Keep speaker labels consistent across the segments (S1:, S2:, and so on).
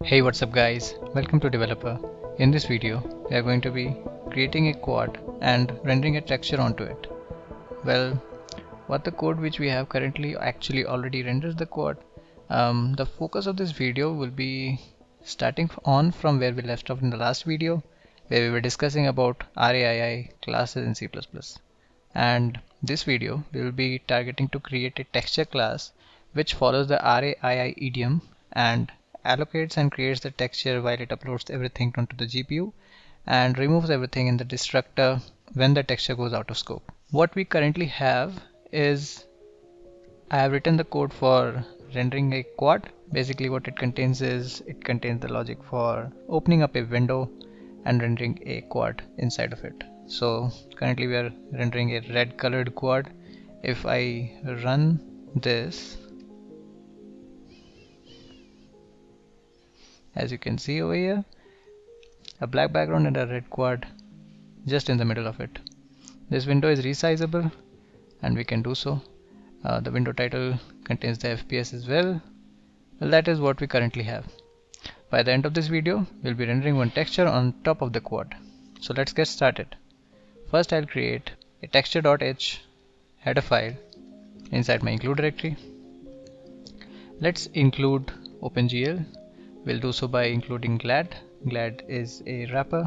S1: Hey, what's up guys, welcome to Developer. In this video we are going to be creating a quad and rendering a texture onto it. Well, what the code which we have currently actually already renders the quad. The focus of this video will be starting on from where we left off in the last video, where we were discussing about RAII classes in C++. And this video we will be targeting to create a texture class which follows the RAII idiom and allocates and creates the texture while it uploads everything onto the GPU and removes everything in the destructor when the texture goes out of scope. What we currently have is I have written the code for rendering a quad. Basically what it contains is it contains the logic for opening up a window and rendering a quad inside of it. So currently we are rendering a red colored quad. If I run this, as you can see over here, a black background and a red quad just in the middle of it. This window is resizable and we can do so. The window title contains the FPS as well. Well, that is what we currently have. By the end of this video, we'll be rendering one texture on top of the quad. So let's get started. First, I'll create a texture.h header file inside my include directory. Let's include OpenGL. We'll do so by including glad. Glad is a wrapper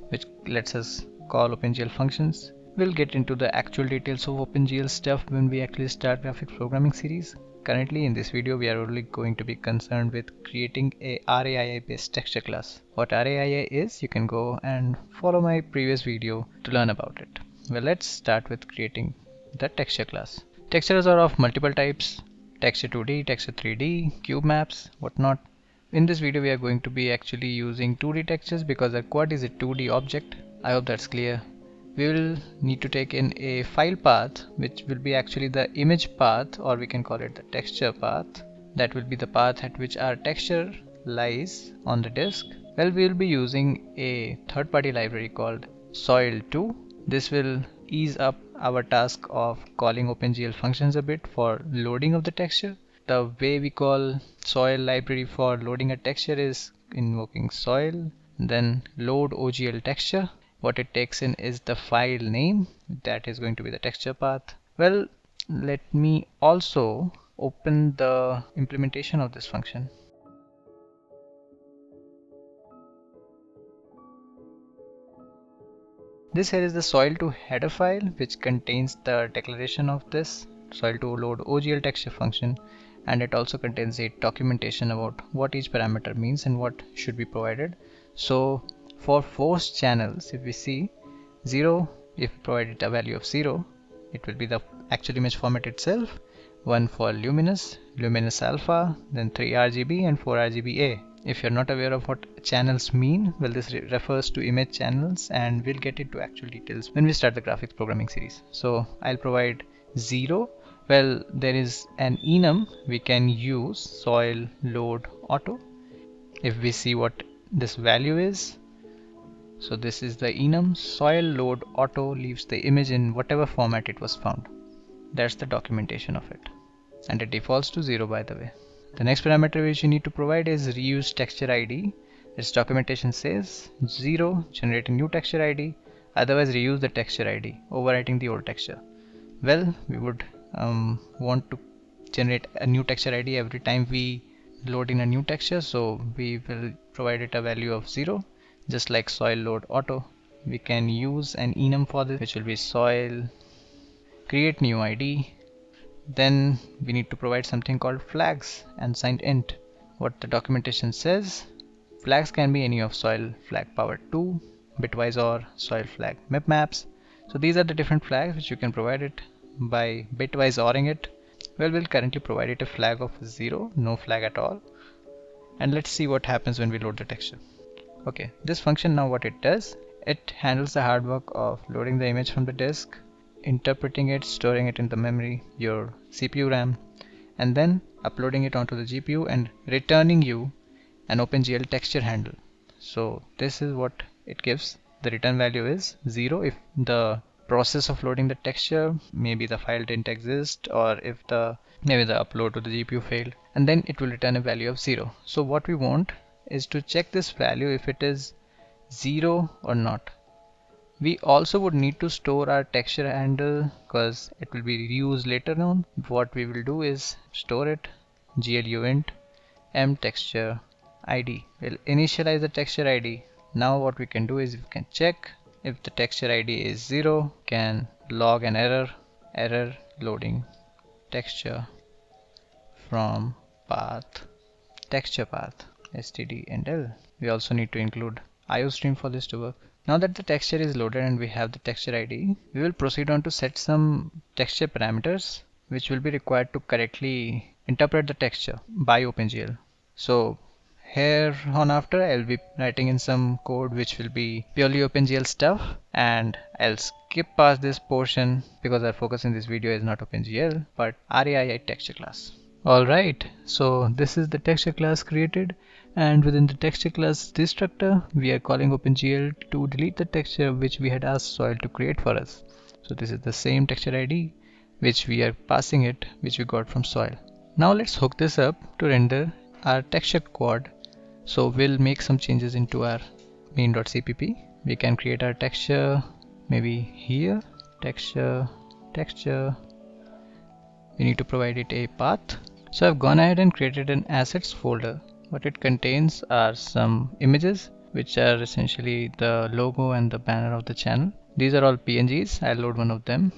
S1: which lets us call OpenGL functions. We'll get into the actual details of OpenGL stuff when we actually start graphics programming series. Currently in this video we are only going to be concerned with creating a RAII based texture class. What RAII is, you can go and follow my previous video to learn about it. Well, let's start with creating the texture class. Textures are of multiple types: texture 2D, texture 3D, cube maps, whatnot. In this video we are going to be actually using 2D textures because our quad is a 2D object. I hope that's clear. We will need to take in a file path which will be actually the image path, or we can call it the texture path. That will be the path at which our texture lies on the disk. Well, we will be using a third-party library called soil2. This will ease up our task of calling OpenGL functions a bit for loading of the texture. The way we call soil library for loading a texture is invoking soil, then load OGL texture. What it takes in is the file name, that is going to be the texture path. Well, let me also open the implementation of this function. This here is the soil2 header file which contains the declaration of this soil2 load OGL texture function, and it also contains a documentation about what each parameter means and what should be provided. So for force channels, if we see 0, if we provide it a value of 0, it will be the actual image format itself. 1 for luminous, luminous alpha, then 3 RGB and 4 RGBA. If you're not aware of what channels mean, well, this refers to image channels, and we'll get into actual details when we start the graphics programming series. So I'll provide 0. Well, there is an enum we can use, soil load auto. If we see what this value is, so this is the enum. Soil load auto leaves the image in whatever format it was found. That's the documentation of it, and it defaults to 0, by the way. The next parameter which you need to provide is reuse texture ID. Its documentation says 0, generate a new texture ID, otherwise reuse the texture ID, overwriting the old texture. Well, we would want to generate a new texture ID every time we load in a new texture, so we will provide it a value of 0. Just like soil load auto, we can use an enum for this, which will be soil create new ID. Then we need to provide something called flags and signed int. What the documentation says, flags can be any of soil flag power 2, bitwise, or soil flag mip maps. So these are the different flags which you can provide it by bitwise oring it. Well, we'll currently provide it a flag of 0, no flag at all. And let's see what happens when we load the texture. Okay, this function now what it does, it handles the hard work of loading the image from the disk, interpreting it, storing it in the memory, your CPU RAM, and then uploading it onto the GPU and returning you an OpenGL texture handle. So this is what it gives. The return value is 0 if the process of loading the texture, maybe the file didn't exist, or if maybe the upload to the GPU failed, and then it will return a value of 0. So what we want is to check this value if it is 0 or not. We also would need to store our texture handle because it will be reused later on. What we will do is store it gluint mTexture ID. We'll initialize the texture ID. Now what we can do is we can check if the texture ID is 0, can log an error loading texture from path texture path std and l. We also need to include iostream for this to work. Now that the texture is loaded and we have the texture ID, we will proceed on to set some texture parameters which will be required to correctly interpret the texture by OpenGL. So here on after I'll be writing in some code which will be purely OpenGL stuff, and I'll skip past this portion because our focus in this video is not OpenGL but RAII texture class. Alright, so this is the texture class created, and within the texture class destructor we are calling OpenGL to delete the texture which we had asked Soil to create for us. So this is the same texture ID which we are passing it, which we got from Soil. Now let's hook this up to render our texture quad. So we'll make some changes into our main.cpp. We can create our texture maybe here, texture. We need to provide it a path. So I've gone ahead and created an assets folder. What it contains are some images which are essentially the logo and the banner of the channel. These are all PNGs. I'll load one of them.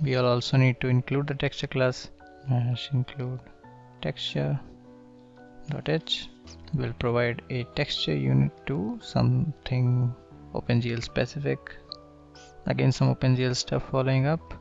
S1: We'll also need to include the texture class include texture.h. We'll provide a texture unit to something OpenGL specific. Again, some OpenGL stuff following up.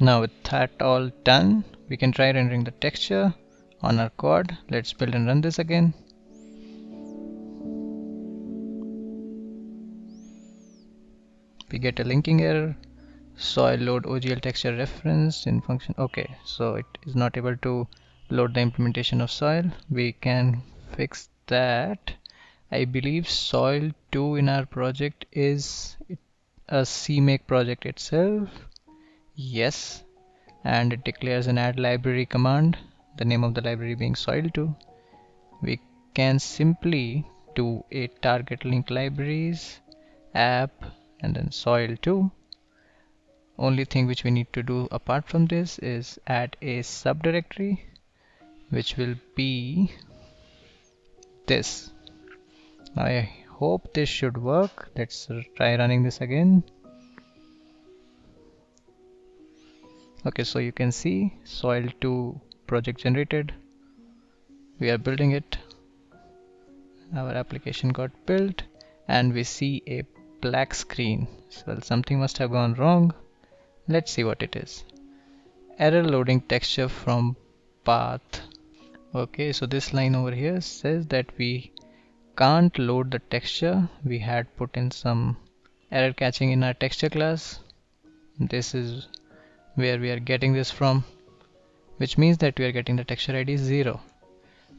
S1: Now with that all done, we can try rendering the texture on our quad. Let's build and run this again. We get a linking error. Soil load OGL texture reference in function. Okay, so it is not able to load the implementation of soil. We can fix that. I believe soil 2 in our project is a CMake project itself. Yes, and it declares an add library command, the name of the library being soil2. We can simply do a target link libraries app and then soil2. Only thing which we need to do apart from this is add a subdirectory which will be this. I hope this should work. Let's try running this again. Okay, so you can see soil2 project generated. We are building it. Our application got built and we see a black screen. So something must have gone wrong. Let's see what it is. Error loading texture from path. Okay, so this line over here says that we can't load the texture. We had put in some error catching in our texture class. This is where we are getting this from, which means that we are getting the texture ID 0.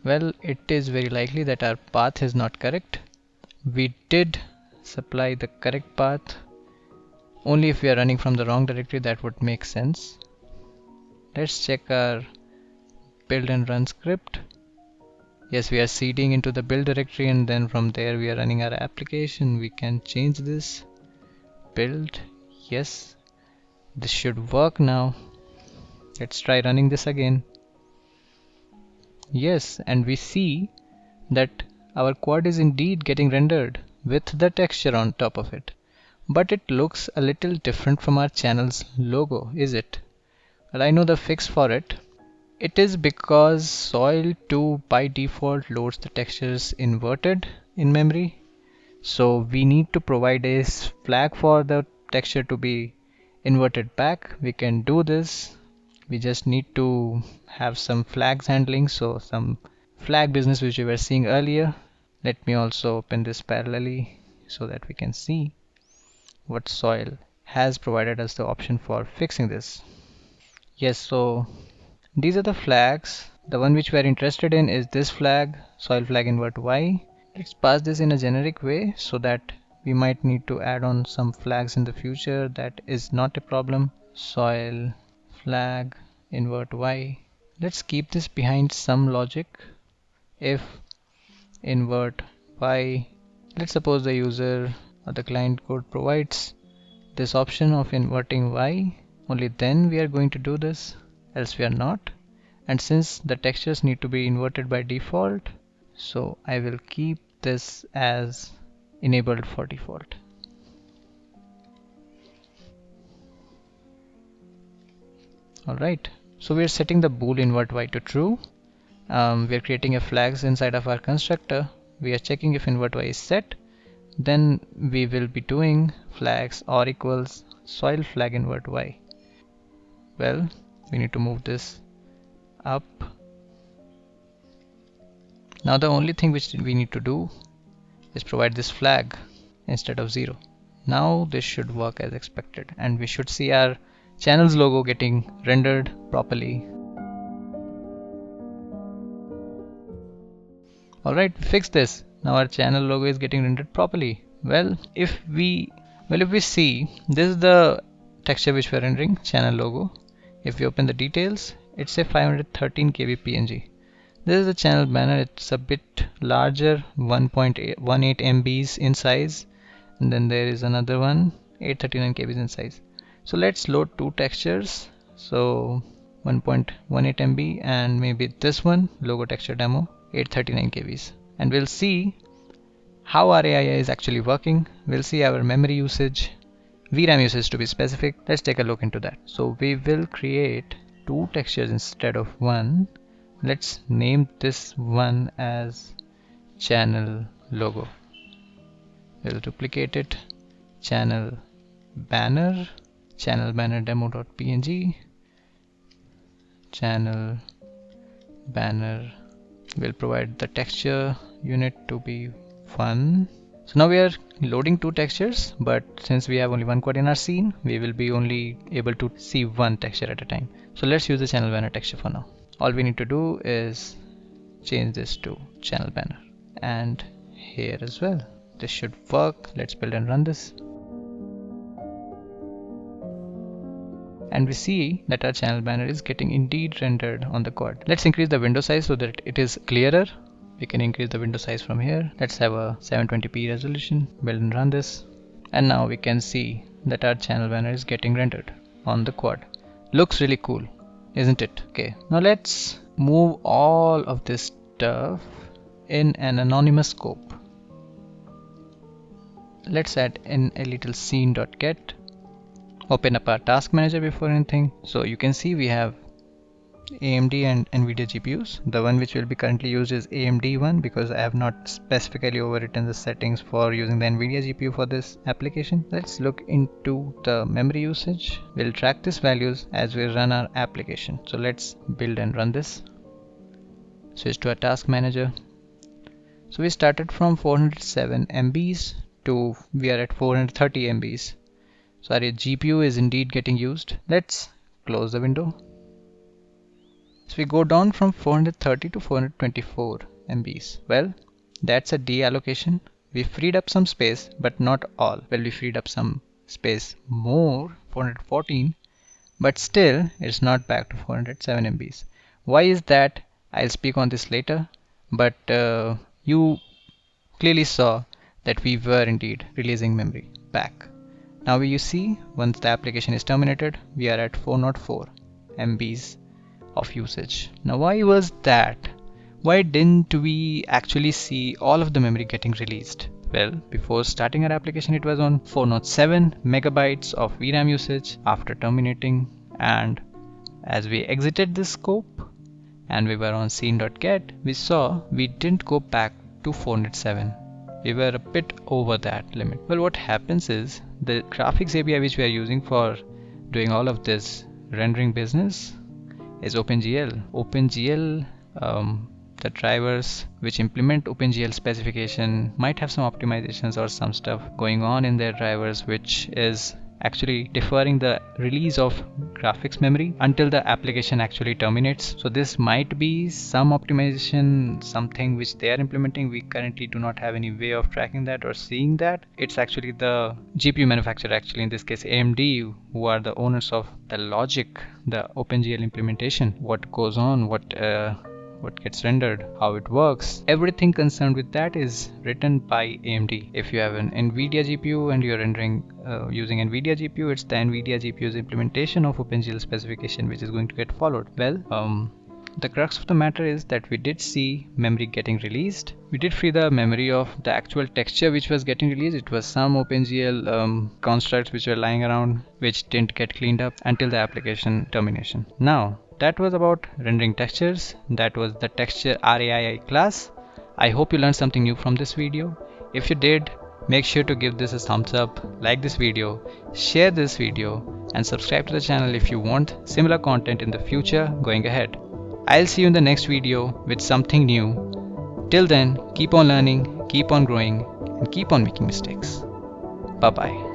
S1: Well, it is very likely that our path is not correct. We did supply the correct path. Only if we are running from the wrong directory, that would make sense. Let's check our build and run script. Yes, we are seeding into the build directory and then from there we are running our application. We can change this. Build. Yes, this should work now. Let's try running this again. Yes, and we see that our quad is indeed getting rendered with the texture on top of it. But it looks a little different from our channel's logo, is it? Well, I know the fix for it. It is because soil 2 by default loads the textures inverted in memory. So we need to provide a flag for the texture to be inverted back, we can do this. We just need to have some flags handling, so some flag business which we were seeing earlier. Let me also open this parallelly so that we can see what soil has provided us the option for fixing this. Yes, so these are the flags. The one which we are interested in is this flag, soil flag invert y. Let's pass this in a generic way so that we might need to add on some flags in the future. That is not a problem. Soil flag invert y. Let's keep this behind some logic. If invert y, let's suppose the user or the client code provides this option of inverting y, only then we are going to do this, else we are not. And since the textures need to be inverted by default, so I will keep this as enabled for default. Alright, so we are setting the bool invert y to true. We are creating a flags inside of our constructor. We are checking if invert y is set. Then we will be doing flags or equals soil flag invert y. Well, we need to move this up. Now the only thing which we need to do is provide this flag instead of 0. Now this should work as expected, and we should see our channel's logo getting rendered properly. Alright, fix this. Now our channel logo is getting rendered properly. Well, if we see, this is the texture which we are rendering, channel logo. If we open the details, it's a 513 KB PNG. This is the channel banner. It's a bit larger, 1.18 MBs in size, and then there is another one, 839 KBs in size. So let's load two textures. So 1.18 MB and maybe this one, logo texture demo, 839 KBs, and we'll see how RAII is actually working. We'll see our memory usage, VRAM usage to be specific. Let's take a look into that. So we will create two textures instead of one. Let's name this one as channel logo. We'll duplicate it, channel banner demo.png, channel banner. We'll provide the texture unit to be 1. So now we are loading two textures, but since we have only one quad in our scene, we will be only able to see one texture at a time. So let's use the channel banner texture for now. All we need to do is change this to channel banner, and here as well. This should work. Let's build and run this. And we see that our channel banner is getting indeed rendered on the quad. Let's increase the window size so that it is clearer. We can increase the window size from here. Let's have a 720p resolution. Build and run this. And now we can see that our channel banner is getting rendered on the quad. Looks really cool, isn't it? Okay, now let's move all of this stuff in an anonymous scope. Let's add in a little scene.get. Open up our task manager before anything. So you can see we have AMD and NVIDIA GPUs. The one which will be currently used is AMD one because I have not specifically overwritten the settings for using the NVIDIA GPU for this application. Let's look into the memory usage. We'll track these values as we run our application. So let's build and run this. Switch to our task manager. So we started from 407 MBs to we are at 430 MBs. So our GPU is indeed getting used. Let's close the window. So we go down from 430 to 424 MBs. Well, that's a deallocation. We freed up some space, but not all. Well, we freed up some space more, 414, but still it's not back to 407 MBs. Why is that? I'll speak on this later, but you clearly saw that we were indeed releasing memory back. Now you see, once the application is terminated, we are at 404 MBs of usage. Now why was that? Why didn't we actually see all of the memory getting released? Well, before starting our application, it was on 407 megabytes of VRAM usage after terminating, and as we exited this scope and we were on scene.get, we saw we didn't go back to 407. We were a bit over that limit. Well, what happens is the graphics API which we are using for doing all of this rendering business is OpenGL. OpenGL, the drivers which implement OpenGL specification might have some optimizations or some stuff going on in their drivers, which is actually deferring the release of graphics memory until the application actually terminates. So this might be some optimization, something which they are implementing. We currently do not have any way of tracking that or seeing that. It's actually the GPU manufacturer, actually in this case AMD, who are the owners of the logic, the OpenGL implementation, what goes on, what gets rendered, how it works. Everything concerned with that is written by AMD. If you have an NVIDIA GPU and you're rendering using NVIDIA GPU, it's the NVIDIA GPU's implementation of OpenGL specification which is going to get followed. Well, the crux of the matter is that we did see memory getting released. We did free the memory of the actual texture which was getting released. It was some OpenGL constructs which were lying around which didn't get cleaned up until the application termination. Now, that was about rendering textures. That was the texture RAII class. I hope you learned something new from this video. If you did, make sure to give this a thumbs up, like this video, share this video, and subscribe to the channel if you want similar content in the future going ahead. I'll see you in the next video with something new. Till then, keep on learning, keep on growing, and keep on making mistakes. Bye bye.